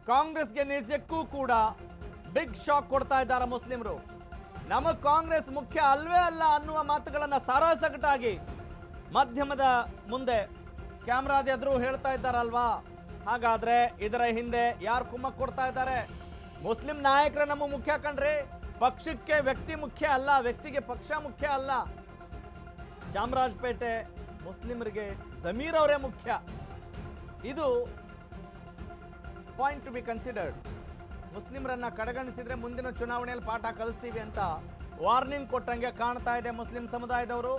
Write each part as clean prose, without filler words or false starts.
ಕಾಂಗ್ರೆಸ್ಗೆ ನಿಜಕ್ಕೂ ಕೂಡ ಬಿಗ್ ಶಾಕ್ ಕೊಡ್ತಾ ಇದ್ದಾರೆ ಮುಸ್ಲಿಮರು. ನಮ್ಮ ಕಾಂಗ್ರೆಸ್ ಮುಖ್ಯ ಅಲ್ವೇ ಅಲ್ಲ ಅನ್ನುವ ಮಾತುಗಳನ್ನು ಸಾರಾಸಗಟಾಗಿ ಮಾಧ್ಯಮದ ಮುಂದೆ ಕ್ಯಾಮ್ರಾದ ಎದುರು ಹೇಳ್ತಾ ಇದ್ದಾರಲ್ವಾ. ಹಾಗಾದ್ರೆ ಇದರ ಹಿಂದೆ ಯಾರು ಕುಮ್ಮಕ್ ಕೊಡ್ತಾ ಇದ್ದಾರೆ? ಮುಸ್ಲಿಂ ನಾಯಕರ ನಮ್ಮ ಮುಖ್ಯ ಕಣ್ರಿ. ಪಕ್ಷಕ್ಕೆ ವ್ಯಕ್ತಿ ಮುಖ್ಯ ಅಲ್ಲ, ವ್ಯಕ್ತಿಗೆ ಪಕ್ಷ ಮುಖ್ಯ ಅಲ್ಲ. ಚಾಮರಾಜಪೇಟೆ ಮುಸ್ಲಿಮರಿಗೆ ಜಮೀರ್ ಅವರೇ ಮುಖ್ಯ. ಇದು ಪಾಯಿಂಟ್ ಟು ಬಿ ಕನ್ಸಿಡರ್ಡ್. ಮುಸ್ಲಿಮರನ್ನ ಕಡೆಗಣಿಸಿದ್ರೆ ಮುಂದಿನ ಚುನಾವಣೆಯಲ್ಲಿ ಪಾಠ ಕಲಿಸ್ತೀವಿ ಅಂತ ವಾರ್ನಿಂಗ್ ಕೊಟ್ಟಂಗೆ ಕಾಣ್ತಾ ಇದೆ ಮುಸ್ಲಿಂ ಸಮುದಾಯದವರು.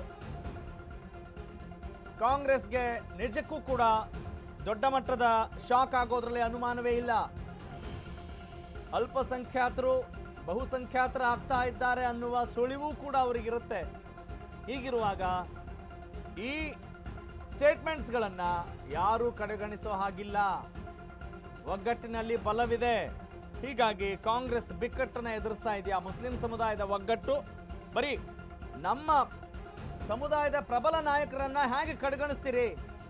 ಕಾಂಗ್ರೆಸ್ಗೆ ನಿಜಕ್ಕೂ ಕೂಡ ದೊಡ್ಡ ಮಟ್ಟದ ಶಾಕ್ ಆಗೋದ್ರಲ್ಲಿ ಅನುಮಾನವೇ ಇಲ್ಲ. ಅಲ್ಪಸಂಖ್ಯಾತರು ಬಹುಸಂಖ್ಯಾತರ ಆಗ್ತಾ ಇದ್ದಾರೆ ಅನ್ನುವ ಸುಳಿವು ಕೂಡ ಅವರಿಗಿರುತ್ತೆ. ಹೀಗಿರುವಾಗ ಈ ಸ್ಟೇಟ್ಮೆಂಟ್ಸ್ಗಳನ್ನ ಯಾರೂ ಕಡೆಗಣಿಸೋ ಹಾಗಿಲ್ಲ. ಒಗ್ಗಟ್ಟಿನಲ್ಲಿ ಬಲವಿದೆ. ಹೀಗಾಗಿ ಕಾಂಗ್ರೆಸ್ ಬಿಕ್ಕಟ್ಟನ್ನು ಎದುರಿಸ್ತಾ ಇದೆಯಾ? ಮುಸ್ಲಿಂ ಸಮುದಾಯದ ಒಗ್ಗಟ್ಟು ಬರೀ ನಮ್ಮ ಸಮುದಾಯದ ಪ್ರಬಲ ನಾಯಕರನ್ನ ಹೇಗೆ ಕಡೆಗಣಿಸ್ತೀರಿ,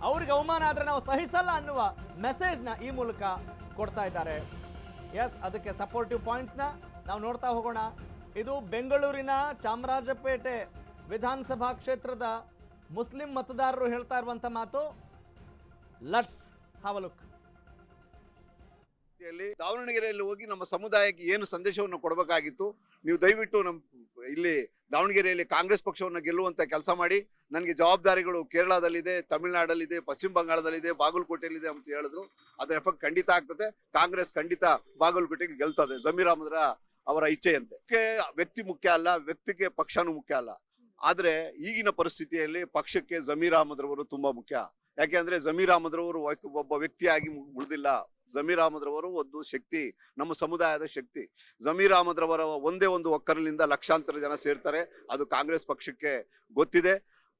ಅವ್ರಿಗೆ ಅವಮಾನ ಆದ್ರೆ ನಾವು ಸಹಿಸಲ್ಲ ಅನ್ನುವ ಮೆಸೇಜ್ನ ಈ ಮೂಲಕ ಕೊಡ್ತಾ ಇದ್ದಾರೆ. ಎಸ್, ಅದಕ್ಕೆ ಸಪೋರ್ಟಿವ್ ಪಾಯಿಂಟ್ಸ್ನ ನಾವು ನೋಡ್ತಾ ಹೋಗೋಣ. ಇದು ಬೆಂಗಳೂರಿನ ಚಾಮರಾಜಪೇಟೆ ವಿಧಾನಸಭಾ ಕ್ಷೇತ್ರದ ಮುಸ್ಲಿಂ ಮತದಾರರು ಹೇಳ್ತಾ ಇರುವಂತ ಮಾತು. Let's have a look. ದಾವಣಗೆರೆಯಲ್ಲಿ ಹೋಗಿ ನಮ್ಮ ಸಮುದಾಯಕ್ಕೆ ಏನು ಸಂದೇಶವನ್ನು ಕೊಡಬೇಕಾಗಿತ್ತು, ನೀವು ದಯವಿಟ್ಟು ನಮ್ಮ ಇಲ್ಲಿ ದಾವಣಗೆರೆಯಲ್ಲಿ ಕಾಂಗ್ರೆಸ್ ಪಕ್ಷವನ್ನು ಗೆಲ್ಲುವಂತ ಕೆಲಸ ಮಾಡಿ. ನನಗೆ ಜವಾಬ್ದಾರಿಗಳು ಕೇರಳದಲ್ಲಿದೆ, ತಮಿಳುನಾಡಲ್ಲಿದೆ, ಪಶ್ಚಿಮ ಬಂಗಾಳದಲ್ಲಿದೆ, ಬಾಗಲಕೋಟೆಯಲ್ಲಿದೆ ಅಂತ ಹೇಳಿದ್ರು. ಅದರ ಎಫೆಕ್ಟ್ ಖಂಡಿತ ಆಗ್ತದೆ. ಕಾಂಗ್ರೆಸ್ ಖಂಡಿತ ಬಾಗಲಕೋಟೆಗೆ ಗೆಲ್ತದೆ. ಜಮೀರ್ ಅಹಮದ್ ಅವರ ಇಚ್ಛೆಯಂತೆ. ವ್ಯಕ್ತಿ ಮುಖ್ಯ ಅಲ್ಲ, ವ್ಯಕ್ತಿಗೆ ಪಕ್ಷನೂ ಮುಖ್ಯ ಅಲ್ಲ. ಆದ್ರೆ ಈಗಿನ ಪರಿಸ್ಥಿತಿಯಲ್ಲಿ ಪಕ್ಷಕ್ಕೆ ಜಮೀರ್ ಅಹಮದ್ ರವರು ತುಂಬಾ ಮುಖ್ಯ. ಯಾಕೆಂದ್ರೆ ಜಮೀರ್ ಅಹಮದ್ ರವರು ಒಬ್ಬ ವ್ಯಕ್ತಿಯಾಗಿ ಉಳಿದಿಲ್ಲ. ಜಮೀರ್ ಅಹಮದ್ ರವರು ಒಂದು ಶಕ್ತಿ, ನಮ್ಮ ಸಮುದಾಯದ ಶಕ್ತಿ. ಜಮೀರ್ ಅಹಮದ್ ರವರ ಒಂದೇ ಒಂದು ಒಕ್ಕಲಿನಿಂದ ಲಕ್ಷಾಂತರ ಜನ ಸೇರ್ತಾರೆ. ಅದು ಕಾಂಗ್ರೆಸ್ ಪಕ್ಷಕ್ಕೆ ಗೊತ್ತಿದೆ,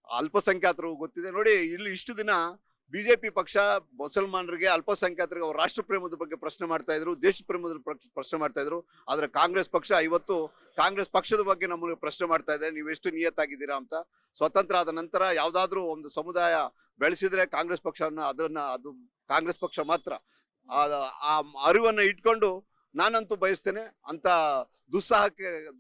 ಅಲ್ಪಸಂಖ್ಯಾತರು ಗೊತ್ತಿದೆ. ನೋಡಿ, ಇಲ್ಲಿ ಇಷ್ಟು ದಿನ ಬಿಜೆಪಿ ಪಕ್ಷ ಮುಸಲ್ಮಾನರಿಗೆ, ಅಲ್ಪಸಂಖ್ಯಾತರಿಗೆ ಅವ್ರ ರಾಷ್ಟ್ರ ಪ್ರೇಮದ ಬಗ್ಗೆ ಪ್ರಶ್ನೆ ಮಾಡ್ತಾ ಇದ್ರು, ದೇಶ ಪ್ರೇಮದ ಪ್ರಶ್ನೆ ಮಾಡ್ತಾ ಇದ್ರು. ಆದ್ರೆ ಕಾಂಗ್ರೆಸ್ ಪಕ್ಷ ಇವತ್ತು ಕಾಂಗ್ರೆಸ್ ಪಕ್ಷದ ಬಗ್ಗೆ ನಮಗೆ ಪ್ರಶ್ನೆ ಮಾಡ್ತಾ ಇದೆ, ನೀವು ಎಷ್ಟು ನಿಯತ್ತಾಗಿದ್ದೀರಾ ಅಂತ. ಸ್ವತಂತ್ರ ಆದ ನಂತರ ಯಾವ್ದಾದ್ರು ಒಂದು ಸಮುದಾಯ ಬೆಳೆಸಿದ್ರೆ ಕಾಂಗ್ರೆಸ್ ಪಕ್ಷನ ಅದು ಕಾಂಗ್ರೆಸ್ ಪಕ್ಷ ಮಾತ್ರ. ಆ ಅರಿವನ್ನ ಇಟ್ಕೊಂಡು ನಾನಂತೂ ಬಯಸ್ತೇನೆ, ಅಂತ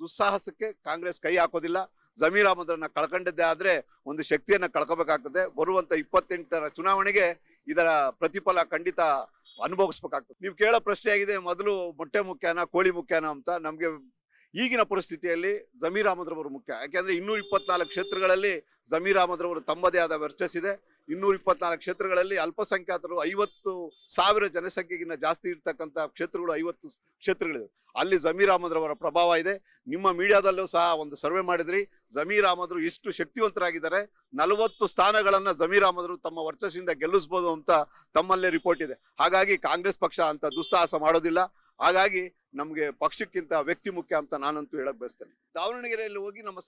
ದುಸ್ಸಾಹಸಕ್ಕೆ ಕಾಂಗ್ರೆಸ್ ಕೈ ಹಾಕೋದಿಲ್ಲ. ಜಮೀರ್ ಅಹಮದ್ರನ್ನ ಕಳ್ಕೊಂಡಿದ್ದೆ ಆದ್ರೆ ಒಂದು ಶಕ್ತಿಯನ್ನ ಕಳ್ಕೋಬೇಕಾಗ್ತದೆ. ಬರುವಂತ 28ರ ಚುನಾವಣೆಗೆ ಇದರ ಪ್ರತಿಫಲ ಖಂಡಿತ ಅನುಭವಿಸ್ಬೇಕಾಗ್ತದೆ. ನೀವು ಕೇಳೋ ಪ್ರಶ್ನೆ ಆಗಿದೆ, ಮೊದಲು ಮೊಟ್ಟೆ ಮುಖ್ಯನಾ ಕೋಳಿ ಮುಖ್ಯನಾ ಅಂತ. ನಮ್ಗೆ ಈಗಿನ ಪರಿಸ್ಥಿತಿಯಲ್ಲಿ ಜಮೀರ್ ಅಹಮದ್ ರವರು ಮುಖ್ಯ. ಯಾಕೆಂದ್ರೆ 224 ಕ್ಷೇತ್ರಗಳಲ್ಲಿ ಜಮೀರ್ ಅಹಮದ್ ರವರು ತಮ್ಮದೇ ಆದ ವರ್ಚಸ್ಸಿದೆ. 224 ಕ್ಷೇತ್ರಗಳಲ್ಲಿ ಅಲ್ಪಸಂಖ್ಯಾತರು 50,000 ಜನಸಂಖ್ಯೆಗಿಂತ ಜಾಸ್ತಿ ಇರ್ತಕ್ಕಂಥ ಕ್ಷೇತ್ರಗಳು 50 ಕ್ಷೇತ್ರಗಳಿವೆ. ಅಲ್ಲಿ ಜಮೀರ್ ಅಹಮದ್ ರವರ ಪ್ರಭಾವ ಇದೆ. ನಿಮ್ಮ ಮೀಡಿಯಾದಲ್ಲೂ ಸಹ ಒಂದು ಸರ್ವೆ ಮಾಡಿದ್ರಿ, ಜಮೀರ್ ಅಹಮದ್ ಎಷ್ಟು ಶಕ್ತಿವಂತರಾಗಿದ್ದಾರೆ. 40 ಸ್ಥಾನಗಳನ್ನ ಜಮೀರ್ ಅಹಮದ್ ತಮ್ಮ ವರ್ಚಸ್ಸಿಂದ ಗೆಲ್ಲಿಸಬಹುದು ಅಂತ ತಮ್ಮಲ್ಲೇ ರಿಪೋರ್ಟ್ ಇದೆ. ಹಾಗಾಗಿ ಕಾಂಗ್ರೆಸ್ ಪಕ್ಷ ಅಂತ ದುಸ್ಸಾಹಸ ಮಾಡೋದಿಲ್ಲ. ಹಾಗಾಗಿ ನಮ್ಗೆ ಪಕ್ಷಕ್ಕಿಂತ ವ್ಯಕ್ತಿ ಮುಖ್ಯ ಅಂತ ನಾನಂತೂ ಹೇಳಕ್ ಬಯಸ್ತೇನೆ. ದಾವಣಗೆರೆಯಲ್ಲಿ ಹೋಗಿ ನಮ್ಮ